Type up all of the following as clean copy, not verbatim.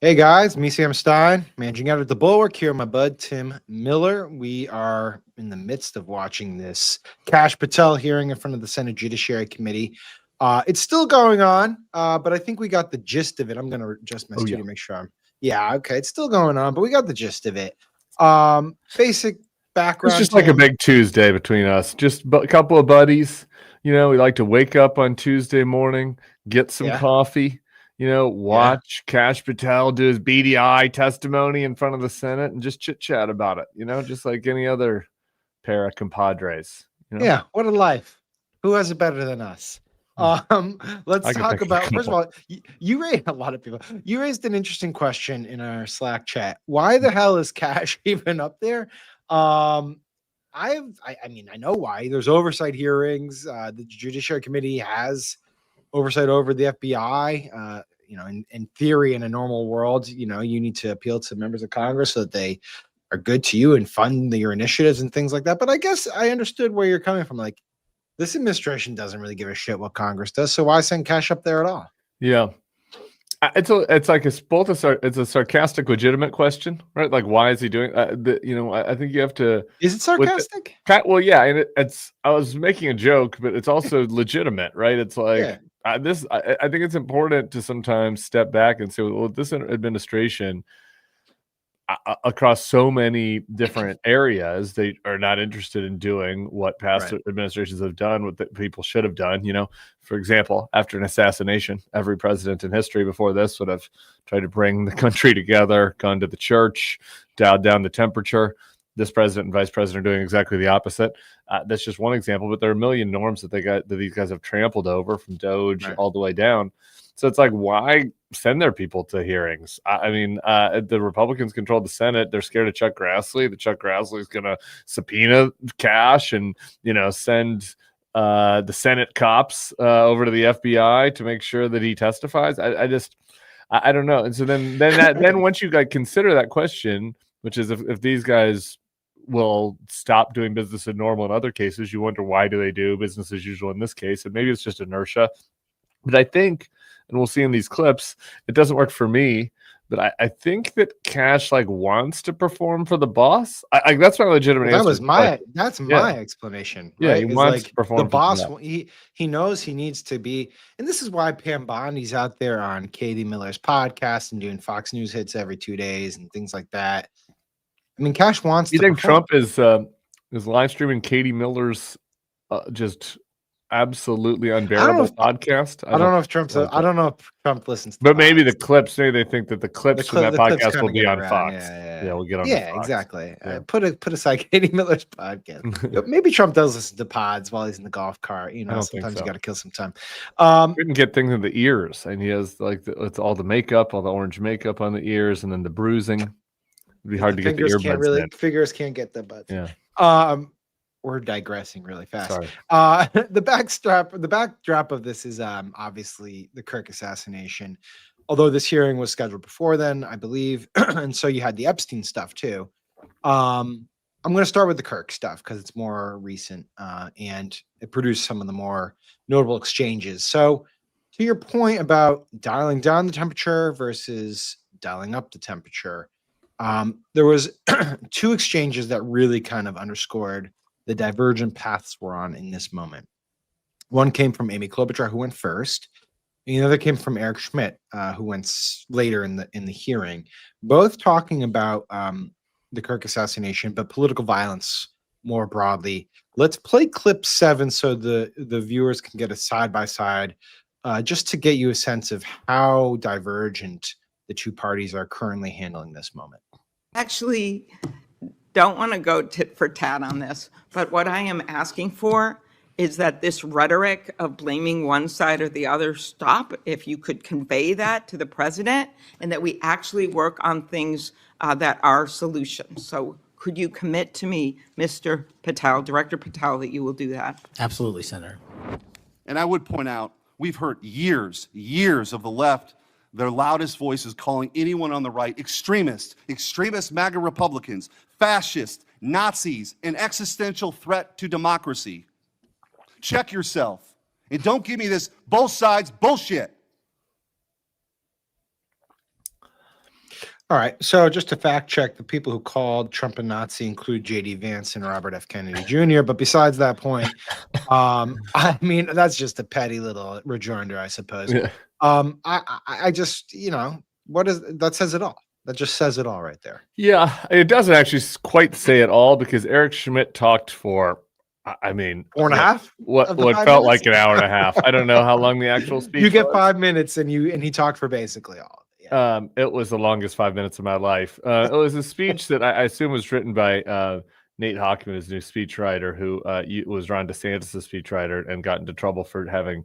Hey guys, me Sam Stein, managing editor at The Bulwark here, my bud Tim Miller. We are in the midst of watching this Kash Patel hearing in front of the Senate Judiciary Committee. It's still going on, but I think we got the gist of it. I'm going to adjust my studio to make sure okay, it's still going on, but we got the gist of it. Basic background. It's just like a big Tuesday between us, just a couple of buddies. You know, we like to wake up on Tuesday morning, get some coffee, watch Cash Patel do his BDI testimony in front of the Senate and just chit chat about it, just like any other pair of compadres. Yeah, what a life. Who has it better than us? Let's talk about, first of all, you raised a lot of people. You raised an interesting question in our Slack chat. Why the hell is Cash even up there? I mean, I know why. There's oversight hearings. The Judiciary Committee has oversight over the FBI. In theory, in a normal world, you need to appeal to members of Congress so that they are good to you and fund your initiatives and things like that. But I guess I understood where you're coming from. Like, this administration doesn't really give a shit what Congress does, so why send Cash up there at all? Yeah. It's a sarcastic, legitimate question, right? Like, why is he doing? I think you have to. Is it sarcastic? Well, yeah, and it's. I was making a joke, but it's also legitimate, right? It's like I think it's important to sometimes step back and say, well, this administration, across so many different areas, they are not interested in doing what past administrations have done, what the people should have done. For example, after an assassination, every president in history before this would have tried to bring the country together, gone to the church, dialed down the temperature. This president and vice president are doing exactly the opposite. That's just one example, but there are a million norms that these guys have trampled over, from Doge all the way down. So it's like, why send their people to hearings? I mean, the Republicans control the Senate. They're scared of Chuck Grassley. The Chuck Grassley is going to subpoena Cash and, send the Senate cops over to the FBI to make sure that he testifies. I don't know. And so then once you consider that question, which is if these guys will stop doing business as normal in other cases, you wonder, why do they do business as usual in this case? And maybe it's just inertia. But I think, and we'll see in these clips, it doesn't work for me, but I think that Cash wants to perform for the boss. That's my legitimate answer. That's my explanation. Right? Yeah, he wants to perform. The boss, he knows he needs to be, and this is why Pam Bondi's out there on Katie Miller's podcast and doing Fox News hits every 2 days and things like that. I mean, Cash wants. You think Trump is live streaming Katie Miller's just absolutely unbearable podcast? I don't know if Trump listens to but maybe the clips, maybe they think that the clips from that podcast will be on Fox. We'll get on Fox. Exactly. Put aside Katie Miller's podcast. Maybe Trump does listen to pods while he's in the golf cart. Sometimes you got to kill some time. We can get things in the ears, and he has it's all the makeup, all the orange makeup on the ears, and then the bruising. It'd be hard to get the earbuds. Figures can't get the butts. Yeah. We're digressing really fast. Sorry. The backdrop of this is obviously the Kirk assassination, although this hearing was scheduled before then, I believe. And so you had the Epstein stuff too. I'm going to start with the Kirk stuff because it's more recent and it produced some of the more notable exchanges. So to your point about dialing down the temperature versus dialing up the temperature, there was 2 exchanges that really kind of underscored the divergent paths we're on in this moment. One came from Amy Klobuchar, who went first. And the other came from Eric Schmidt, who went later in the hearing, both talking about the Kirk assassination, but political violence more broadly. Let's play clip 7 so the viewers can get a side-by-side, just to get you a sense of how divergent the 2 parties are currently handling this moment. Actually, don't want to go tit for tat on this, but what I am asking for is that this rhetoric of blaming one side or the other stop. If you could convey that to the president, and that we actually work on things that are solutions. So could you commit to me, Mr. Patel, Director Patel, that you will do that? Absolutely, Senator. And I would point out, we've heard years of the left, their loudest voices calling anyone on the right extremist MAGA Republicans, fascists, Nazis, an existential threat to democracy. Check yourself and don't give me this both sides bullshit. All right. So just to fact check, the people who called Trump a Nazi include J.D. Vance and Robert F. Kennedy Jr. But besides that point, I mean, that's just a petty little rejoinder, I suppose. Yeah. I just, what is that says it all. That just says it all right there. Yeah, it doesn't actually quite say it all because Eric Schmidt talked for, I mean, 4.5. What of the what 5 felt minutes? like an hour and a half. I don't know how long the actual speech You get was. 5 minutes, and he talked for basically all of it. Yeah. It was the longest 5 minutes of my life. It was a speech that I assume was written by Nate Hockman, his new speechwriter, who was Ron DeSantis' speechwriter and got into trouble for having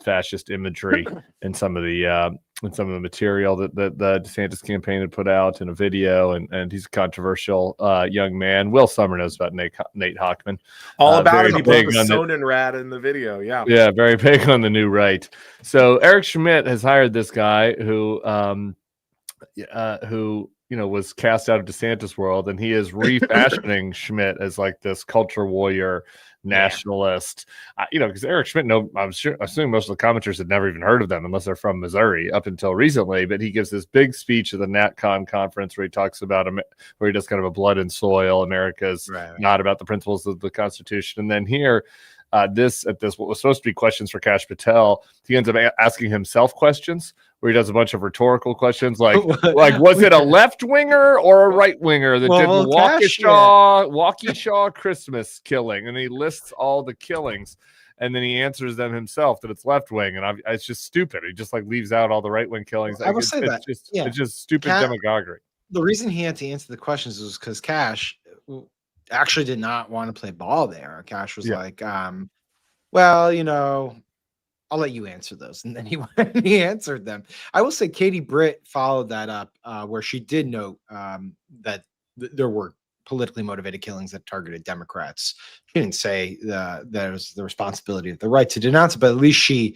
fascist imagery in some of the material that the DeSantis campaign had put out in a video, and he's a controversial young man. Will Sommer knows about Nate Hockman. All about very him. He put big the on the- Sonnen rat in the video. Yeah. Yeah, very big on the new right. So Eric Schmidt has hired this guy who was cast out of DeSantis world, and he is refashioning Schmidt as like this culture warrior, nationalist. Because Eric Schmidt, I'm assuming most of the commenters had never even heard of them unless they're from Missouri up until recently. But he gives this big speech at the NatCon conference where he talks about where he does kind of a blood and soil. America's not about the principles of the Constitution, and then here. What was supposed to be questions for Cash Patel, he ends up asking himself questions where he does a bunch of rhetorical questions like was it a left winger or a right winger that did the Waukesha Christmas killing, and he lists all the killings, and then he answers them himself that it's left wing, and it's just stupid. He just leaves out all the right wing killings. I will say that It's just stupid demagoguery. The reson he had to answer the questions was because Cash actually did not want to play ball there. Cash was like, well, I'll let you answer those. And then he answered them. I will say Katie Britt followed that up where she did note that there were politically motivated killings that targeted Democrats. She didn't say that it was the responsibility of the right to denounce it, but at least she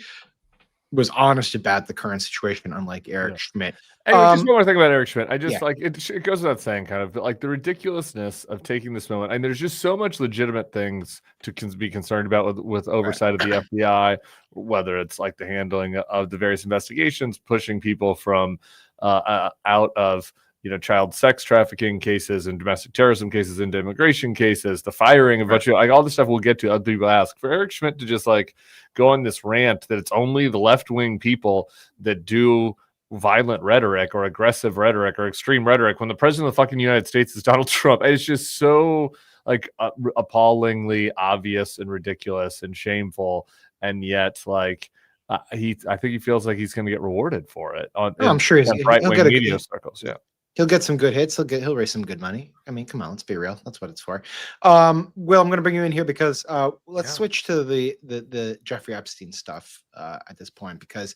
was honest about the current situation, unlike Eric Schmidt. Anyway, just one more thing about Eric Schmidt. I just it goes without saying, kind of like the ridiculousness of taking this moment. And there's just so much legitimate things to be concerned about with oversight of the FBI, whether it's like the handling of the various investigations, pushing people from out of child sex trafficking cases and domestic terrorism cases into immigration cases, the firing of all the stuff we'll get to. Other people ask for Eric Schmidt to just go on this rant that it's only the left wing people that do violent rhetoric or aggressive rhetoric or extreme rhetoric when the president of the fucking United States is Donald Trump. It's just so appallingly obvious and ridiculous and shameful, and yet I think he feels like he's going to get rewarded for it. I'm sure he's right wing media circles. Yeah. He'll get some good hits. He'll raise some good money. I mean, come on, let's be real. That's what it's for. Will, I'm going to bring you in here because let's switch to the Jeffrey Epstein stuff at this point, because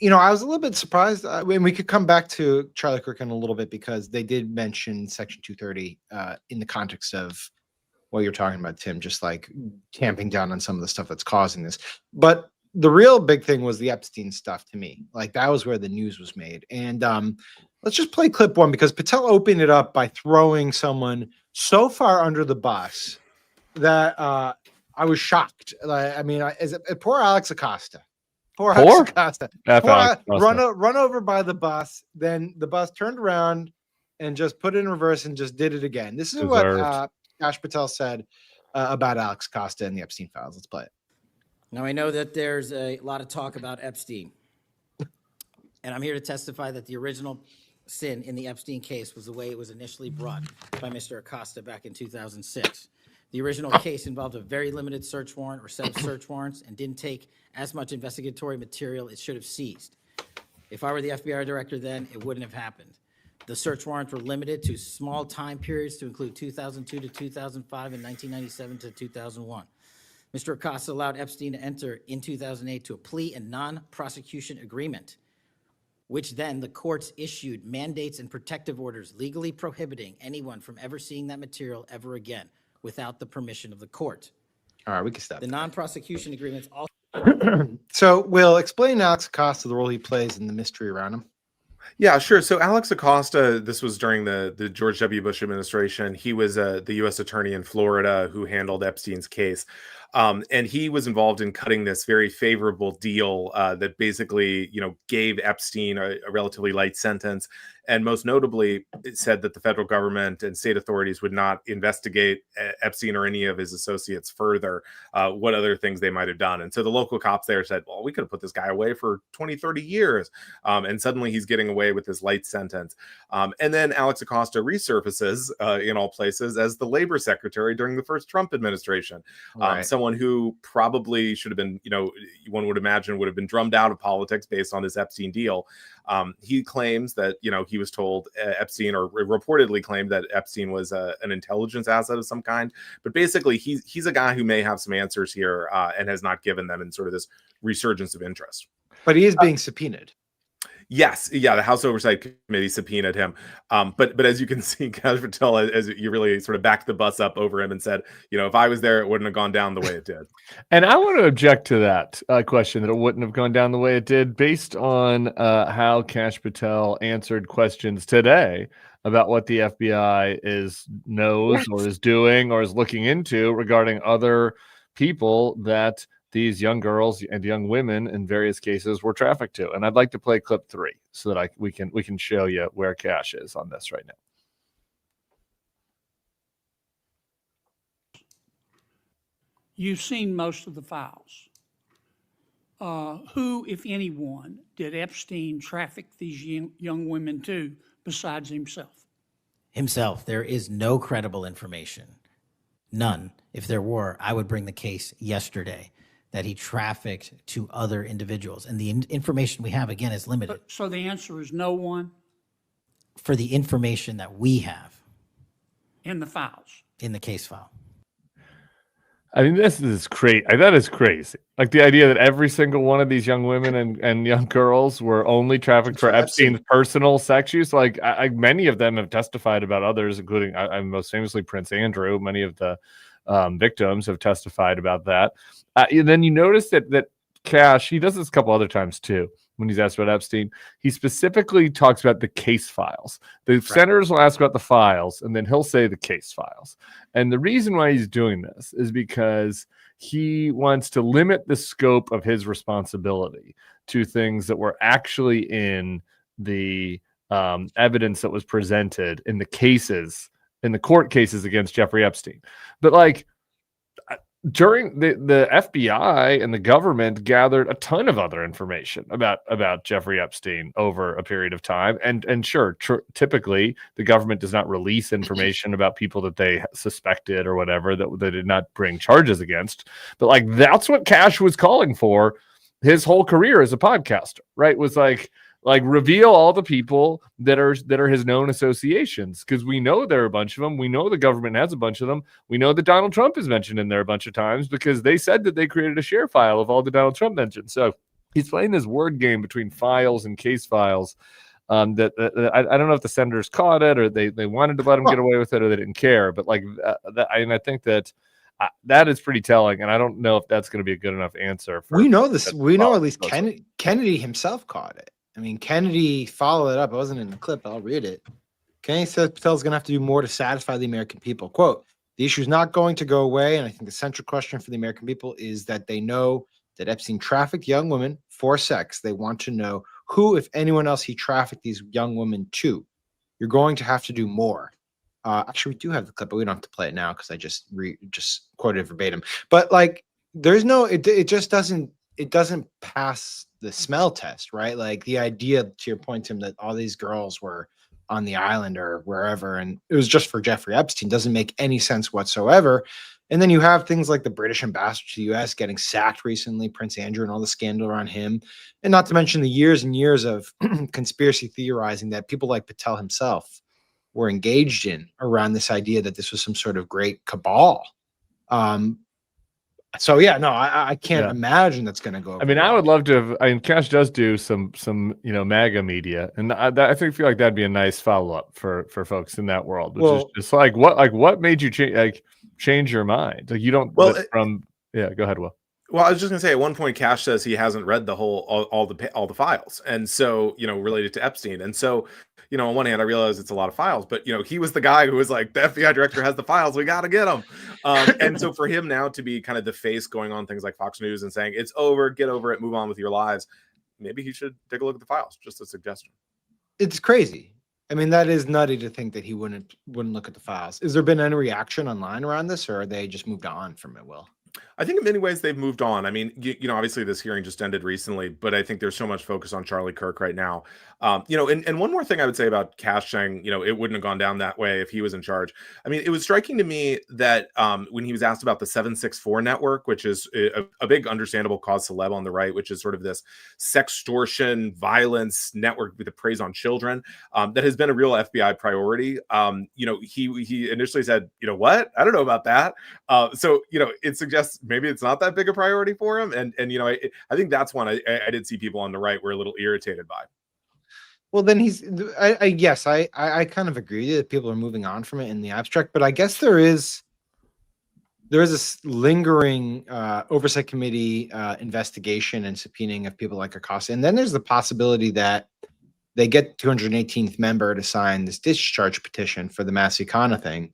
I was a little bit surprised. We could come back to Charlie Kirk in a little bit because they did mention Section 230 in the context of what you're talking about, Tim, just like tamping down on some of the stuff that's causing this. But the real big thing was the Epstein stuff to me. That was where the news was made. And let's just play clip one because Patel opened it up by throwing someone so far under the bus that I was shocked. Poor Alex Acosta. Alex Acosta. Run over by the bus. Then the bus turned around and just put it in reverse and just did it again. This is what Kash Patel said about Alex Acosta and the Epstein files. Let's play it. Now, I know that there's a lot of talk about Epstein, and I'm here to testify that the original sin in the Epstein case was the way it was initially brought by Mr. Acosta back in 2006. The original case involved a very limited search warrant or set of search warrants and didn't take as much investigatory material it should have seized. If I were the FBI director then, it wouldn't have happened. The search warrants were limited to small time periods to include 2002 to 2005 and 1997 to 2001. Mr. Acosta allowed Epstein to enter in 2008 to a plea and non-prosecution agreement, which then the courts issued mandates and protective orders legally prohibiting anyone from ever seeing that material ever again without the permission of the court. All right, we can stop. The non-prosecution agreements also. So, Will, explain Alex Acosta, the role he plays in the mystery around him. Yeah, sure. So Alex Acosta, this was during the George W. Bush administration. He was the U.S. attorney in Florida who handled Epstein's case. And he was involved in cutting this very favorable deal that basically, gave Epstein a relatively light sentence. And most notably, it said that the federal government and state authorities would not investigate Epstein or any of his associates further, what other things they might have done. And so the local cops there said, well, we could have put this guy away for 20, 30 years. And suddenly he's getting away with this light sentence. And then Alex Acosta resurfaces in all places as the labor secretary during the first Trump administration. Right. Someone who probably should have been, one would imagine would have been drummed out of politics based on this Epstein deal. He claims that, he was told Epstein, or reportedly claimed that Epstein was an intelligence asset of some kind. But basically, he's a guy who may have some answers here and has not given them in sort of this resurgence of interest. But he is being subpoenaed. Yes, yeah, the House Oversight Committee subpoenaed him. But as you can see, Kash Patel, as you really sort of backed the bus up over him and said, if I was there, it wouldn't have gone down the way it did. And I want to object to that question, that it wouldn't have gone down the way it did, based on how Kash Patel answered questions today about what the FBI knows or is doing or is looking into regarding other people that these young girls and young women in various cases were trafficked to. And I'd like to play clip 3 so that we can show you where Kash is on this right now. You've seen most of the files. Who, if anyone, did Epstein traffic these young women to besides himself? Himself. There is no credible information. None. If there were, I would bring the case yesterday that he trafficked to other individuals. And the information we have, again, is limited. So the answer is no one For the information that we have in the files. in the case file. I mean, this is crazy. That is crazy. Like the idea that every single one of these young women and young girls were only trafficked for Epstein's personal sex use. Like many of them have testified about others, including most famously Prince Andrew. Many of the victims have testified about that. And then you notice that Kash, he does this a couple other times too. When he's asked about Epstein, he specifically talks about the case files. The senators will ask about the files, and then he'll say the case files. And the reason why he's doing this is because he wants to limit the scope of his responsibility to things that were actually in the evidence that was presented in the cases, in the court cases against Jeffrey Epstein. But like, during the FBI and the government gathered a ton of other information about Jeffrey Epstein over a period of time. And sure, typically the government does not release information about people that they suspected or whatever that they did not bring charges against. But like, that's what Kash was calling for his whole career as a podcaster, right? Was like reveal all the people that are his known associations, because we know there are a bunch of them. We know the government has a bunch of them. We know that Donald Trump is mentioned in there a bunch of times because they said that they created a share file of all the Donald Trump mentions. So he's playing this word game between files and case files. I don't know if the senators caught it or they wanted to let him get away with it or they didn't care. But like I think that that is pretty telling, and I don't know if that's going to be a good enough answer. We know this. We know at least Kennedy himself caught it. I mean, Kennedy followed it up. I wasn't in the clip. I'll read it. Kennedy said Patel's going to have to do more to satisfy the American people. Quote, the issue is not going to go away. And I think the central question for the American people is that they know that Epstein trafficked young women for sex. They want to know who, if anyone else, he trafficked these young women to. You're going to have to do more. Actually, we do have the clip, but we don't have to play it now because I just quoted it verbatim. But like, there's no, it just doesn't pass the smell test, right? Like the idea, to your point, Tim, that all these girls were on the island or wherever, and it was just for Jeffrey Epstein, doesn't make any sense whatsoever. And then you have things like the British ambassador to the U.S. getting sacked recently, Prince Andrew, and all the scandal around him, and not to mention the years and years of conspiracy theorizing that people like Patel himself were engaged in around this idea that this was some sort of great cabal. So yeah, no, I can't imagine that's going to go. I mean, I would love to have. I mean, Kash does do some MAGA media, and I feel like that'd be a nice follow up for folks in that world. Which is just what made you change your mind? Like you don't. Go ahead, Will. Well, I was just gonna say, at one point, Cash says he hasn't read the whole all the files, and so related to Epstein, and so on one hand, I realize it's a lot of files, but he was the guy who was like, the FBI director has the files, we got to get them, and so for him now to be kind of the face going on things like Fox News and saying it's over, get over it, move on with your lives, maybe he should take a look at the files. Just a suggestion. It's crazy. I mean, that is nutty to think that he wouldn't look at the files. Has there been any reaction online around this, or are they just moved on from it, Will? I think in many ways they've moved on. I mean, obviously this hearing just ended recently, but I think there's so much focus on Charlie Kirk right now. And one more thing I would say about Cash saying, it wouldn't have gone down that way if he was in charge. I mean, it was striking to me that when he was asked about the 764 network, which is a big understandable cause celeb on the right, which is sort of this sextortion, violence network with a praise on children, that has been a real FBI priority. He initially said, what? I don't know about that. So it suggests maybe it's not that big a priority for him. And I think that's one I did see people on the right were a little irritated by. Well, then yes, I kind of agree that people are moving on from it in the abstract, but I guess there is this lingering oversight committee investigation and subpoenaing of people like Acosta. And then there's the possibility that they get 218th member to sign this discharge petition for the Massicana thing,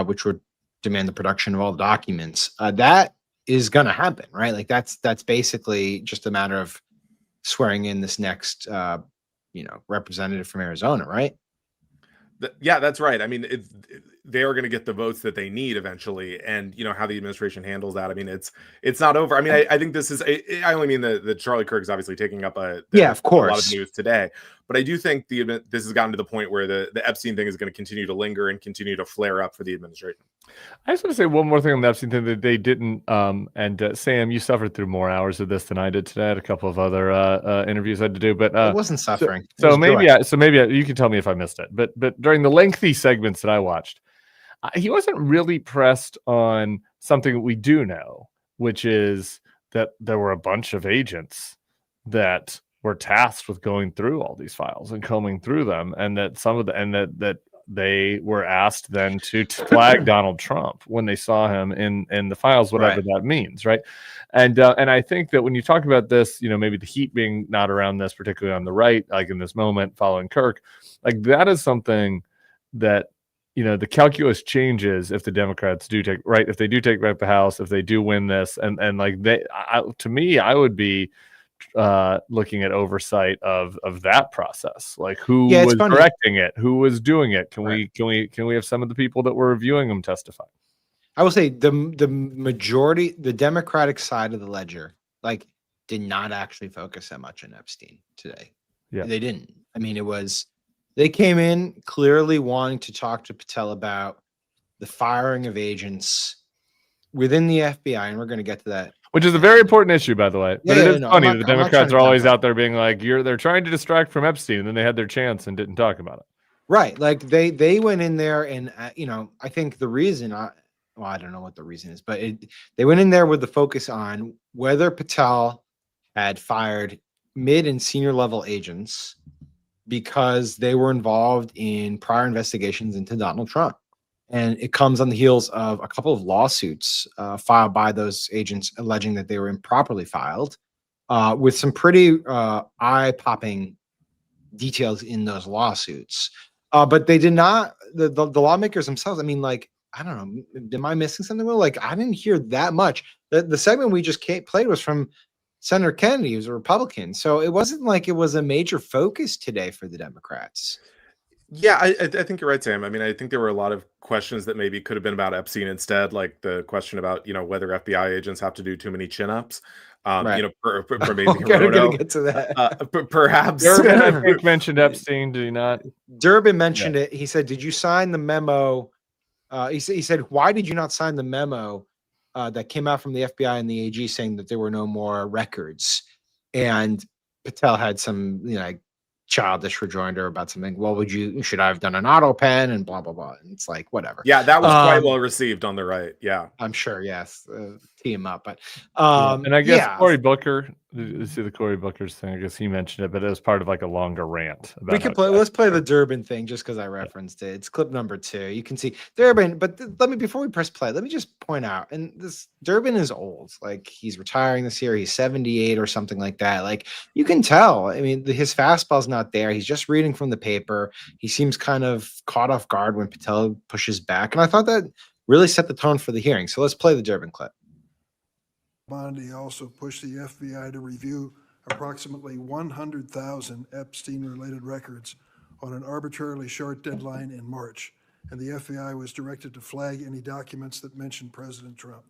which would demand the production of all the documents. That is going to happen, right? Like that's basically just a matter of swearing in this next representative from Arizona, right? Yeah, that's right. I mean, they are going to get the votes that they need eventually, and how the administration handles that. I mean, it's not over. I mean, I think this is. I only mean that Charlie Kirk is obviously taking up of course, a lot of news today. But I do think this has gotten to the point where the Epstein thing is going to continue to linger and continue to flare up for the administration. I just want to say one more thing on the Epstein thing that they didn't. And Sam, you suffered through more hours of this than I did today. I had a couple of other interviews I had to do, but it wasn't suffering. So maybe you can tell me if I missed it. But during the lengthy segments that I watched, he wasn't really pressed on something that we do know, which is that there were a bunch of agents that were tasked with going through all these files and combing through them, and that that they were asked then to flag Donald Trump when they saw him in the files, whatever that means, right? And I think that when you talk about this, maybe the heat being not around this, particularly on the right, like in this moment following Kirk, like that is something that the calculus changes if the Democrats do take back the House, if they do win this, and like to me, I would be looking at oversight of that process, like who was directing it, who was doing it. Can we have some of the people that were reviewing them testify? I will say the majority, the Democratic side of the ledger, like did not actually focus that much on Epstein today. Yeah, they didn't. I mean, they came in clearly wanting to talk to Patel about the firing of agents within the FBI, and we're going to get to that. Which is a very important issue, by the way. But it is funny that the Democrats are always out there being like, they're trying to distract from Epstein, and then they had their chance and didn't talk about it. Right. Like they went in there and, I think the reason, I don't know what the reason is, but they went in there with the focus on whether Patel had fired mid and senior level agents because they were involved in prior investigations into Donald Trump. And it comes on the heels of a couple of lawsuits filed by those agents alleging that they were improperly filed, with some pretty eye-popping details in those lawsuits. But they did not, the lawmakers themselves, I mean, like, I don't know, am I missing something? Well, like, I didn't hear that much. The segment we just played was from Senator Kennedy, who's a Republican. So it wasn't like it was a major focus today for the Democrats. Yeah, I think you're right, Sam. I mean, I think there were a lot of questions that maybe could have been about Epstein instead, like the question about, whether FBI agents have to do too many chin-ups. Right. For maybe get to that. Perhaps. Durbin, I think, mentioned Epstein, did he not? Durbin mentioned it. He said, did you sign the memo? He said, why did you not sign the memo that came out from the FBI and the AG saying that there were no more records? And Patel had some, childish rejoinder about something. Well, should I have done an auto pen and blah, blah, blah. And it's like, whatever. Yeah, that was quite well received on the right. Yeah. I'm sure. Yes. Tee him up. But, and I guess Cory Booker Did you see the Cory Booker's thing? I guess he mentioned it, but it was part of like a longer rant. We could play. Let's play the Durbin thing just because I referenced it. It's clip number 2. You can see Durbin, but let me before we press play. Let me just point out, and this Durbin is old. Like he's retiring this year. He's 78 or something like that. Like you can tell. I mean, his fastball's not there. He's just reading from the paper. He seems kind of caught off guard when Patel pushes back, and I thought that really set the tone for the hearing. So let's play the Durbin clip. Bondi also pushed the FBI to review approximately 100,000 Epstein-related records on an arbitrarily short deadline in March, and the FBI was directed to flag any documents that mentioned President Trump.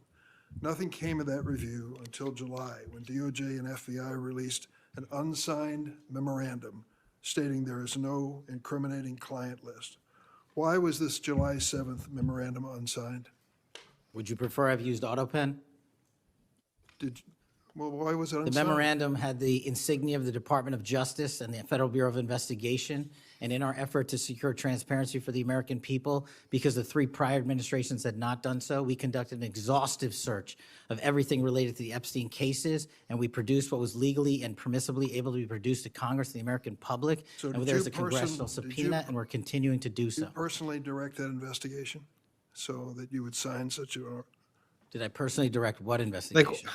Nothing came of that review until July, when DOJ and FBI released an unsigned memorandum stating there is no incriminating client list. Why was this July 7th memorandum unsigned? Would you prefer I've used AutoPen? Well, why was it The unsigned? memorandum had the insignia of the Department of Justice and the Federal Bureau of Investigation. And in our effort to secure transparency for the American people, because the 3 prior administrations had not done so, we conducted an exhaustive search of everything related to the Epstein cases, and we produced what was legally and permissibly able to be produced to Congress and the American public. So And did there's you a congressional did you- subpoena, and we're continuing to do You so. personally direct that investigation so that you would sign such a, Did I personally direct what investigation?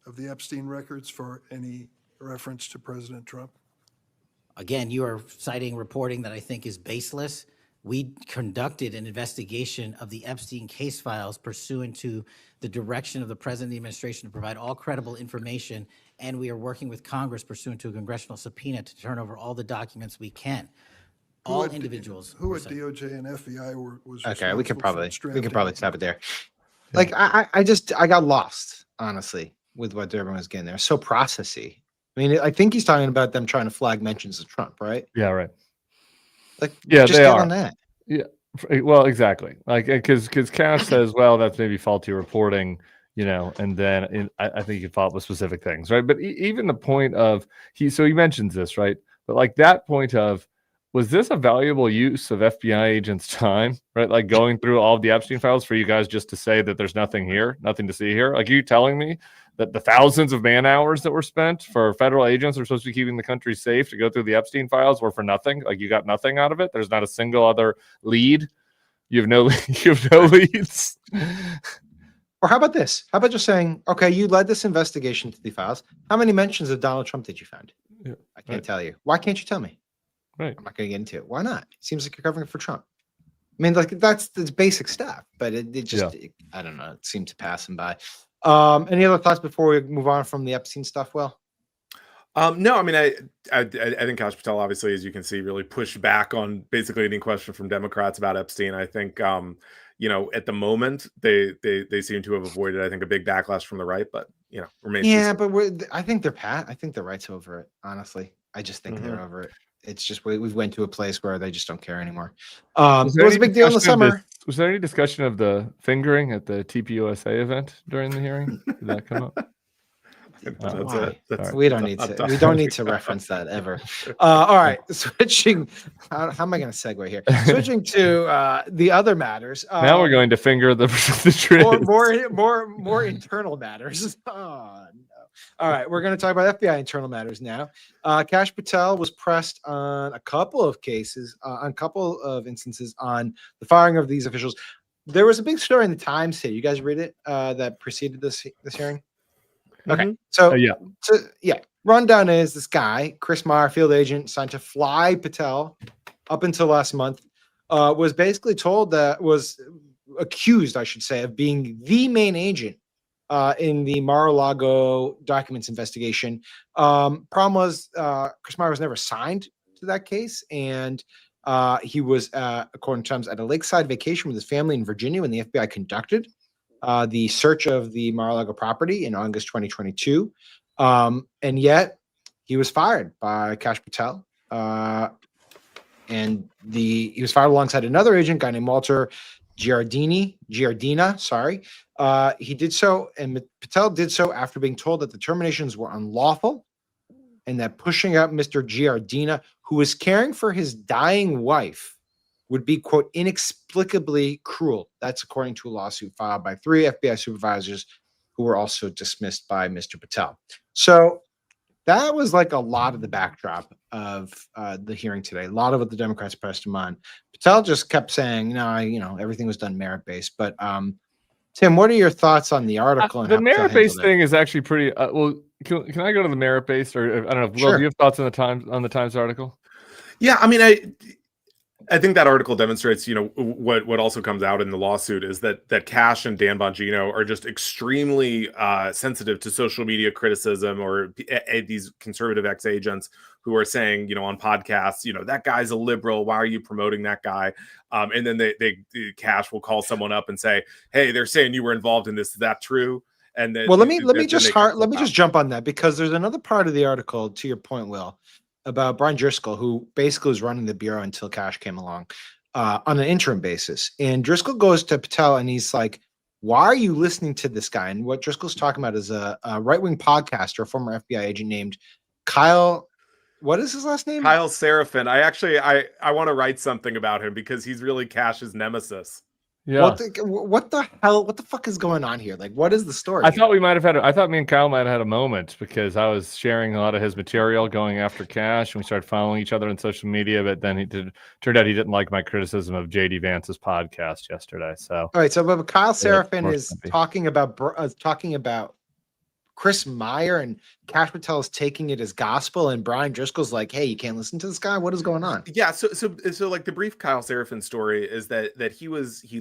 of the Epstein records for any reference to President Trump? Again, you are citing reporting that I think is baseless. We conducted an investigation of the Epstein case files pursuant to the direction of the President of the administration to provide all credible information, and we are working with Congress pursuant to a congressional subpoena to turn over all the documents we can. All at- individuals. Who were at cited. DOJ and FBI was Okay, we could responsible for probably drafting stop it there. Like I got lost honestly with what Durbin was getting there. So processy. I mean, I think he's talking about them trying to flag mentions of Trump, right? Yeah, right. Like, Yeah, just they get are. on that. Yeah, well, exactly. Like, because Cash says, well, that's maybe faulty reporting, and then I think you follow up with specific things, right? But even the point of he mentions this, right? But like that point of, was this a valuable use of FBI agents' time, right? Like going through all of the Epstein files for you guys just to say that there's nothing here, nothing to see here? Like, are you telling me that the thousands of man hours that were spent for federal agents who are supposed to be keeping the country safe to go through the Epstein files were for nothing? Like, you got nothing out of it? There's not a single other lead? You have no leads? Or how about this? How about just saying, okay, you led this investigation to the files. How many mentions of Donald Trump did you find? Yeah, I can't tell you. Why can't you tell me? Right. I'm not going to get into it. Why not? It seems like you're covering for Trump. I mean, like that's basic stuff, but it just, I don't know. It seemed to pass him by. Any other thoughts before we move on from the Epstein stuff? Will? No, I mean, I think Kash Patel, obviously, as you can see, really pushed back on basically any question from Democrats about Epstein. I think, at the moment, they seem to have avoided, I think, a big backlash from the right, but, remains. Yeah, but I think I think the right's over it, honestly. I just think they're over it. It's just we've went to a place where they just don't care anymore. It was a big deal in the summer. Was there any discussion of the fingering at the TPUSA event during the hearing? Did that come up? We don't need to. We don't need to reference that ever. All right, switching. How am I going to segue here? Switching to the other matters. Now we're going to finger the truth. More internal matters. Oh no! All right, we're going to talk about FBI internal matters now. Cash Patel was pressed on a couple of cases, on a couple of instances on the firing of these officials. There was a big story in the Times here. You guys read it that preceded this hearing? Okay, so rundown is this guy, Chris Meyer, field agent, signed to fly Patel up until last month, was basically was accused, I should say, of being the main agent in the Mar-a-Lago documents investigation. Problem was Chris Meyer was never signed to that case, and he was, according to Times, at a lakeside vacation with his family in Virginia when the FBI conducted the search of the Mar-a-Lago property in August 2022. And yet he was fired by Cash Patel. And he was fired alongside another agent, guy named Walter Giardina, sorry. He did so, and Patel did so after being told that the terminations were unlawful and that pushing out Mr. Giardina, who was caring for his dying wife, would be, quote, inexplicably cruel. That's according to a lawsuit filed by 3 FBI supervisors who were also dismissed by Mr. Patel. So that was like a lot of the backdrop of the hearing today. A lot of what the Democrats pressed him on. Patel just kept saying, no, everything was done merit-based. But Tim, what are your thoughts on the article? And The how Patel merit-based handled it? thing is actually pretty. Well, can I go to the merit-based, or I don't know, Will, Sure. do you have thoughts on the Times article? Yeah, I mean, I think that article demonstrates, what also comes out in the lawsuit is that Kash and Dan Bongino are just extremely sensitive to social media criticism, or these conservative ex-agents who are saying, on podcasts, that guy's a liberal. Why are you promoting that guy? And then Kash will call someone up and say, hey, they're saying you were involved in this. Is that true? And then, Well, let me just jump on that, because there's another part of the article, to your point, Will, about Brian Driscoll, who basically was running the bureau until Kash came along on an interim basis. And Driscoll goes to Patel and he's like, why are you listening to this guy? And what Driscoll's talking about is a right-wing podcaster, a former FBI agent named Kyle. What is his last name? Kyle Seraphin. I want to write something about him because he's really Kash's nemesis. Yeah. What the hell? What the fuck is going on here? Like, what is the story? I thought I thought me and Kyle might have had a moment, because I was sharing a lot of his material going after Kash, and we started following each other on social media. But then turned out he didn't like my criticism of JD Vance's podcast yesterday. So all right. So but Kyle Seraphin more is sympathy. talking about Chris Meyer, and Cash Patel is taking it as gospel, and Brian Driscoll's like, hey, you can't listen to this guy. What is going on? Yeah, so like the brief Kyle Seraphin story is that he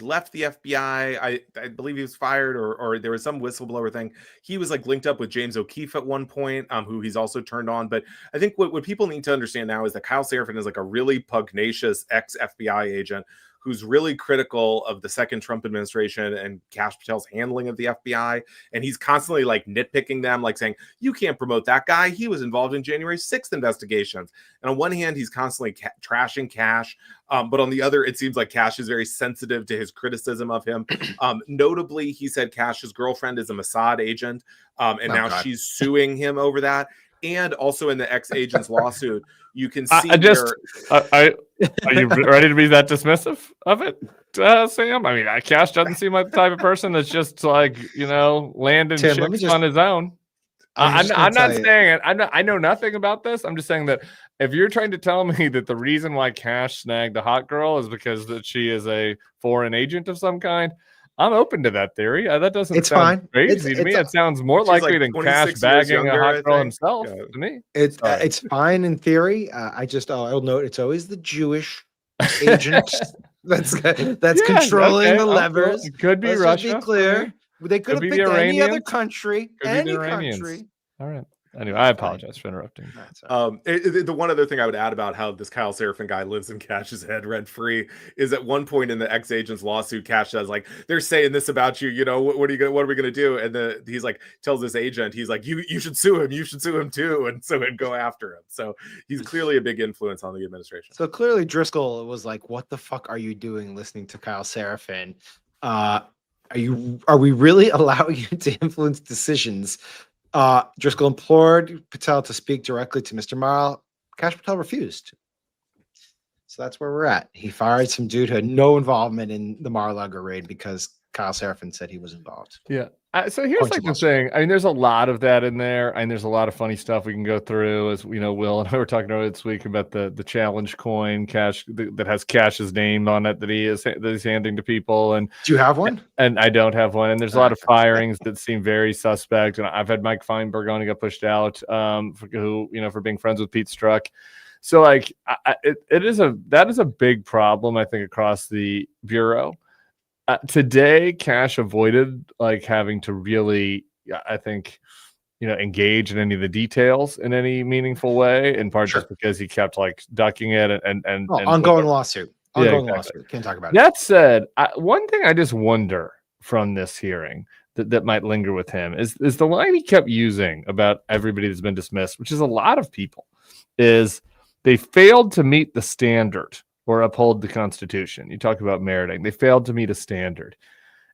left the FBI. I believe he was fired, or there was some whistleblower thing. He was like linked up with James O'Keefe at one point, who he's also turned on. But I think what people need to understand now is that Kyle Seraphin is like a really pugnacious ex-FBI agent who's really critical of the second Trump administration and Cash Patel's handling of the FBI. And he's constantly like nitpicking them, like saying, you can't promote that guy. He was involved in January 6th investigations. And on one hand, he's constantly trashing Cash. But on the other, it seems like Cash is very sensitive to his criticism of him. Notably, he said Cash's girlfriend is a Mossad agent. And now she's suing him over that. And also in the ex-agent's lawsuit, you can see are you ready to be that dismissive of it, Sam? I mean, Cash doesn't seem like the type of person that's just like, landing Tim, chicks on his own. I'm not saying it. I know nothing about this. I'm just saying that if you're trying to tell me that the reason why Cash snagged a hot girl is because that she is a foreign agent of some kind, I'm open to that theory. That doesn't sound crazy to me. It sounds more likely than Cash bagging a hot girl himself to me. It's fine in theory. I'll note it's always the Jewish agent that's controlling the levers. It could be Let's Russia. Be clear. They could have be picked the any other Iranians. country. Could be the Iranians. All right. Anyway, I apologize for interrupting. The one other thing I would add about how this Kyle Seraphin guy lives in Cash's head rent free is at one point in the ex-agent's lawsuit, Cash says like, they're saying this about you, what are we gonna do? And he's like, tells this agent, he's like, you should sue him too, and so and go after him. So he's clearly a big influence on the administration. So clearly Driscoll was like, what the fuck are you doing listening to Kyle Seraphin? Are we really allowing you to influence decisions? Driscoll implored Patel to speak directly to Mr. Marl. Cash Patel refused. So that's where we're at. He fired some dude who had no involvement in the Mar-a-Lago raid because Kyle Seraphin said he was involved. Yeah. So here's like the thing. I mean, there's a lot of that in there, and there's a lot of funny stuff we can go through. As Will and I were talking earlier this week about the challenge coin Cash that has Cash's name on it that he's handing to people. And do you have one? And I don't have one. And there's a lot of firings that seem very suspect. And I've had Mike Feinberg on, who got pushed out for being friends with Pete Strzok. So like that is a big problem, I think, across the bureau. Today, Cash avoided like having to really, I think, engage in any of the details in any meaningful way. In part, just because he kept like ducking it and ongoing lawsuit. Exactly. Lawsuit. Can't talk about it. That said, one thing I just wonder from this hearing that might linger with him is the line he kept using about everybody that's been dismissed, which is a lot of people, is they failed to meet the standard or uphold the Constitution. You talk about meriting. They failed to meet a standard.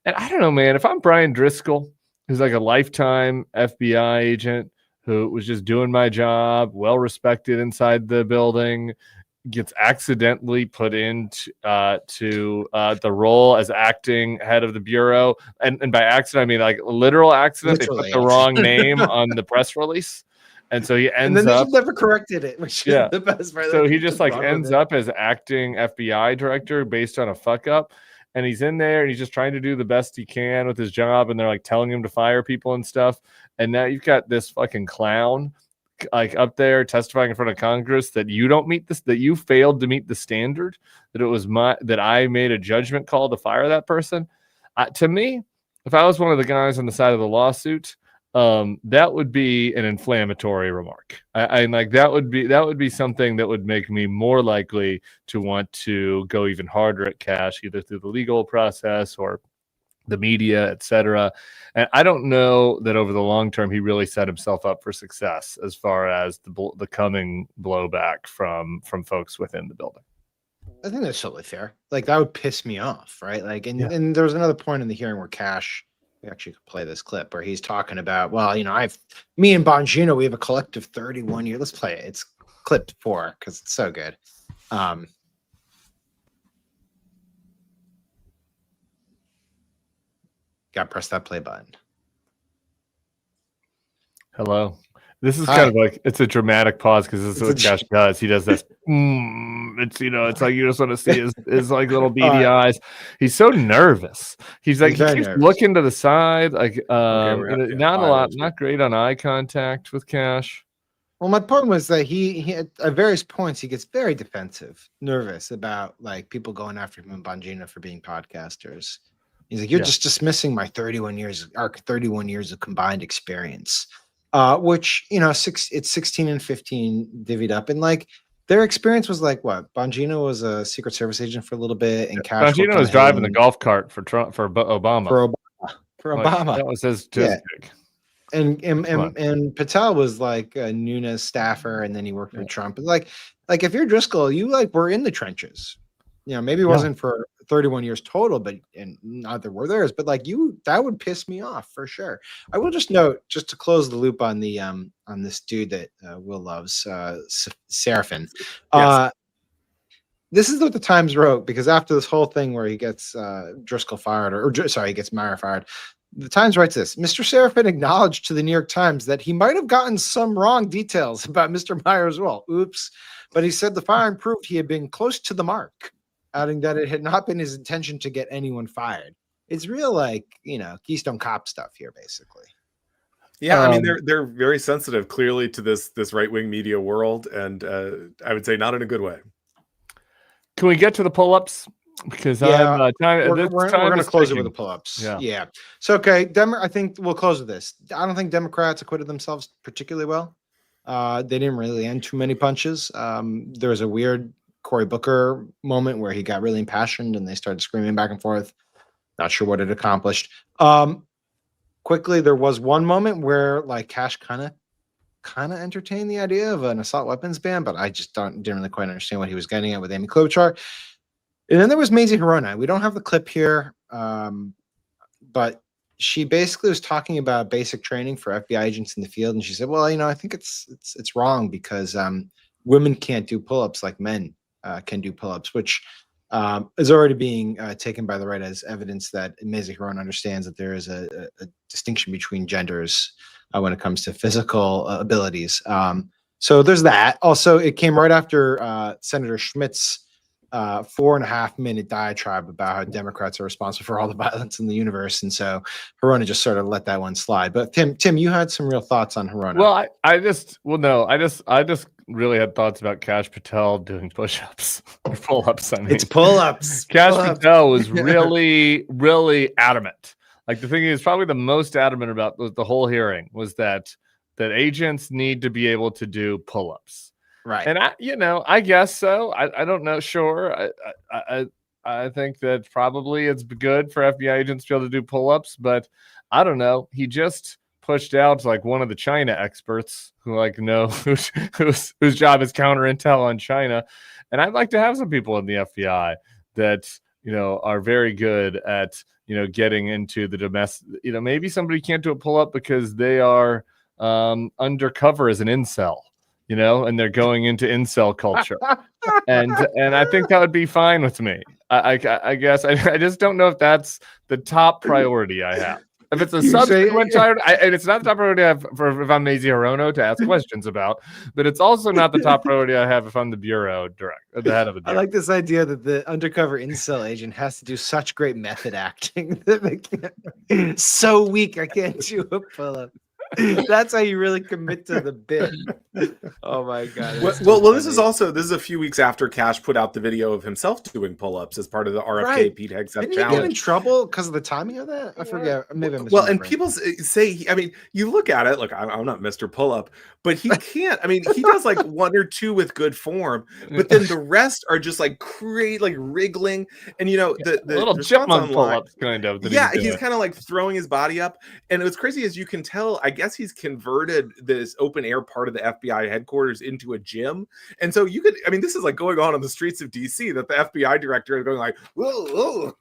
And I don't know, man, if I'm Brian Driscoll, who's like a lifetime FBI agent who was just doing my job, well-respected inside the building, gets accidentally put into the role as acting head of the bureau. And by accident, I mean like literal accident. Literally, they put the wrong name on the press release. And so he And ends then they up just never corrected it, which Yeah. is the best part. So Like, he just like run with ends it. up as acting FBI director based on a fuck up. And he's in there and he's just trying to do the best he can with his job. And they're like telling him to fire people and stuff. And now you've got this fucking clown like up there testifying in front of Congress that you don't meet this, that you failed to meet the standard, that it was that I made a judgment call to fire that person. To me, if I was one of the guys on the side of the lawsuit, that would be an inflammatory remark. I like that would be something that would make me more likely to want to go even harder at Cash, either through the legal process or the media, etc. And I don't know that over the long term he really set himself up for success as far as the coming blowback from folks within the building. I think that's totally fair. Like that would piss me off, right? Like, and there was another point in the hearing where Cash, we actually could play this clip where he's talking about, well, me and Bongino, we have a collective 31 year. Let's play it. It's clip 4 because it's so good. Got to press that play button. Hello. This is kind of like, it's a dramatic pause because this is what Cash does. He does this. It's like you just want to see his like little beady eyes. He's so nervous. He's like, he keeps looking to the side. Like, not great on eye contact with Cash. Well, my point was that he at various points, he gets very defensive, nervous about like people going after him and Bongino for being podcasters. He's like, you're just dismissing my 31 years of combined experience. Which, it's 16 and 15 divvied up. And like their experience was like what? Bongino was a Secret Service agent for a little bit. And Cash Bongino was driving the golf cart for Obama. For Obama. That was his gig. And Patel was like a Nunes staffer, and then he worked with Trump. But like if you're Driscoll, you like were in the trenches. Maybe it wasn't for 31 years total, but and neither were theirs. But like that would piss me off for sure. I will just note, just to close the loop on the on this dude that Will loves, Seraphin. Yes. This is what the Times wrote, because after this whole thing where he gets Driscoll fired, he gets Meyer fired. The Times writes this: Mr. Seraphin acknowledged to the New York Times that he might have gotten some wrong details about Mr. Meyer's will. Oops. But he said the firing proved he had been close to the mark, adding that it had not been his intention to get anyone fired. It's real, like, Keystone Cop stuff here, basically. Yeah, I mean, they're very sensitive, clearly, to this right-wing media world, and I would say not in a good way. Can we get to the pull-ups? Because we're going to close it with the pull-ups. Yeah. So, okay, I think we'll close with this. I don't think Democrats acquitted themselves particularly well. They didn't really end too many punches. There was a weird Cory Booker moment where he got really impassioned and they started screaming back and forth. Not sure what it accomplished. Quickly, there was one moment where like Cash kind of entertained the idea of an assault weapons ban, but I just didn't really quite understand what he was getting at with Amy Klobuchar. And then there was Mazie Hirono. We don't have the clip here, but she basically was talking about basic training for FBI agents in the field, and she said, "Well, I think it's wrong because women can't do pull-ups like men can do pull-ups," which is already being taken by the right as evidence that Mazie Hirono understands that there is a distinction between genders when it comes to physical abilities. So there's that. Also, it came right after Senator Schmitt's 4.5-minute diatribe about how Democrats are responsible for all the violence in the universe, and so Hirono just sort of let that one slide. But Tim, you had some real thoughts on Hirono. Well, I just really had thoughts about Cash Patel doing push-ups or pull-ups. I mean, it's pull-ups. Cash Patel was really, really adamant. Like the thing is, probably the most adamant about the whole hearing was that agents need to be able to do pull-ups. Right. And I guess so. I don't know. Sure. I think that probably it's good for FBI agents to be able to do pull-ups, but I don't know. He just pushed out to like one of the China experts who like know whose job is counter intel on China. And I'd like to have some people in the FBI that, are very good at, getting into the domestic, maybe somebody can't do a pull-up because they are undercover as an incel. And they're going into incel culture, and I think that would be fine with me. I guess I just don't know if that's the top priority I have. If it's a You say- subsequent child, and it's not the top priority I have for if I'm Mazie Hirono to ask questions about, but it's also not the top priority I have if I'm the bureau director, the head of the I bureau. like this idea that the undercover incel agent has to do such great method acting that they can't. So weak, I can't do a pull-up. That's how you really commit to the bit. Oh my god. Well, that's too this is funny. this is a few weeks after Cash put out the video of himself doing pull-ups as part of the RFK Right. Pete Hegseth Didn't he get in challenge. trouble because of the timing of that? I forget. Maybe I'm Well, and misremembering. people say, I mean, you look at it. Look, I'm not Mr. Pull-up, but he can't. I mean, he does like one or two with good form, but then the rest are just like like wriggling. And you know, the little response chipmunk online, pull-ups kind of. that yeah, he's he's doing. kind of like throwing his body up. And what's crazy is you can tell, I guess he's converted this open air part of the FBI headquarters into a gym. And so you could, I mean, this is like going on the streets of DC that the FBI director is going like, whoa, whoa.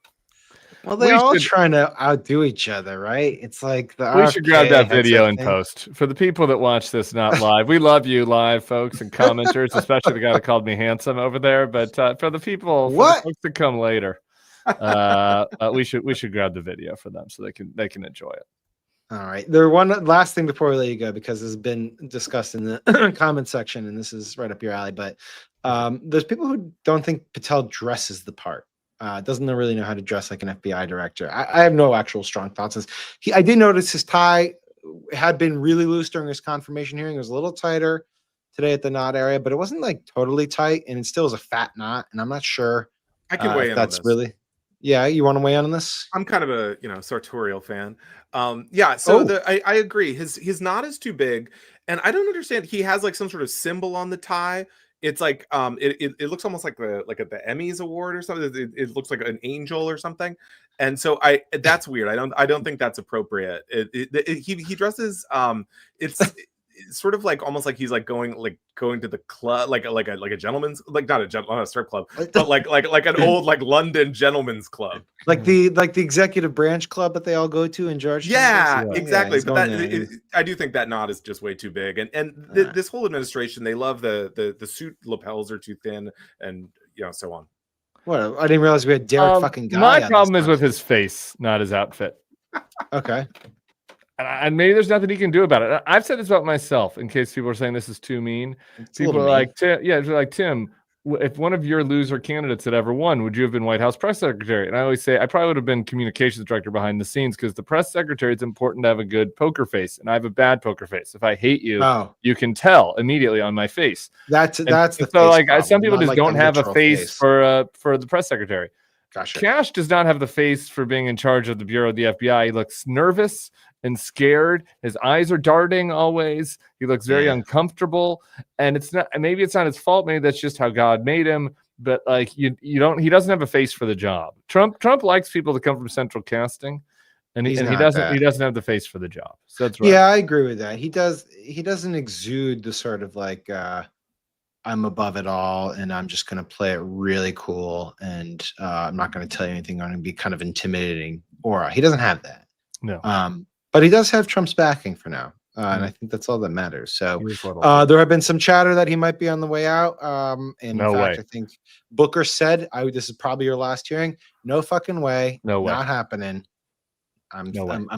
Well, they're all should- trying to outdo each other, right? It's like the We should grab that RFK video headset in thing. post for the people that watch this not live. We love you live, folks, and commenters, especially the guy that called me handsome over there. But for the people, for the What? folks that come later, we should grab the video for them so they can enjoy it. All right. There one last thing before we let you go, because it's been discussed in the comment section, and this is right up your alley. But there's people who don't think Patel dresses the part. Doesn't really know how to dress like an FBI director. I have no actual strong thoughts. I did notice his tie had been really loose during his confirmation hearing. It was a little tighter today at the knot area, but it wasn't like totally tight, and it still was a fat knot. And I'm not sure I can weigh if in that's on this. really. Yeah, you want to weigh in on this? I'm kind of a sartorial fan. Yeah, so Oh. I agree. His knot is too big, and I don't understand. He has like some sort of symbol on the tie. It's like it looks almost like the Emmys award or something. It looks like an angel or something, and so that's weird. I don't think that's appropriate. He dresses it's sort of like almost like he's like going to the club like a gentleman's, like not a strip club, but like an old like London gentleman's club. Like the executive branch club that they all go to in Georgetown. Yeah, basically? exactly. he's But going that there. I do think that knot is just way too big, and this whole administration, they love the suit lapels are too thin, and so on. What? I didn't realize we had Derek fucking Guy. My on problem this is with his face, not his outfit. Okay. And maybe there's nothing he can do about it. I've said this about myself in case people are saying this is too mean. It's a People little are mean. like, they're like, Tim, if one of your loser candidates had ever won, would you have been White House press secretary? And I always say I probably would have been communications director behind the scenes, because the press secretary, it's important to have a good poker face, and I have a bad poker face. If I hate you, Oh, you can tell immediately on my face. that's And the so face like problem, some people not just like don't the have a literal face for the press secretary. Gotcha. Cash does not have the face for being in charge of the Bureau of the FBI. He looks nervous and scared. His eyes are darting always. He looks very uncomfortable. And maybe it's not his fault. Maybe that's just how God made him. But like he doesn't have a face for the job. Trump likes people to come from central casting, and he doesn't have the face for the job. So that's right. Yeah, I agree with that. He doesn't exude the sort of like I'm above it all, and I'm just going to play it really cool, and I'm not going to tell you anything. I'm going to be kind of intimidating aura. He doesn't have that. No. But he does have Trump's backing for now, and I think that's all that matters. So Here's what I'll do. there have been some chatter that he might be on the way out. In No fact, way. I think Booker said, "This is probably your last hearing." No fucking way. No way. Not happening. I'm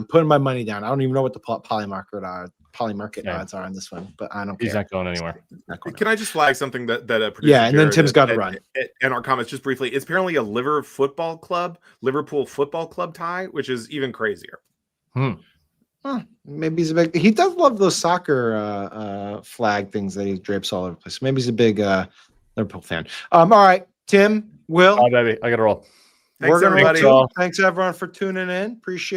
putting my money down. I don't even know what the poly market Yeah. odds are on this one, but I don't He's care. not going anywhere. Not going Can I just flag something that producer Yeah, and then Jared Tim's gotta and- run. and our comments just briefly. It's apparently a Liverpool Football Club tie, which is even crazier. Huh, maybe he's a big. He does love those soccer flag things that he drapes all over the place. Maybe he's a big Liverpool fan. All right, Tim, Will, Oh, baby, I got to roll. Thanks, we're gonna everybody. roll. Thanks everyone for tuning in. Appreciate.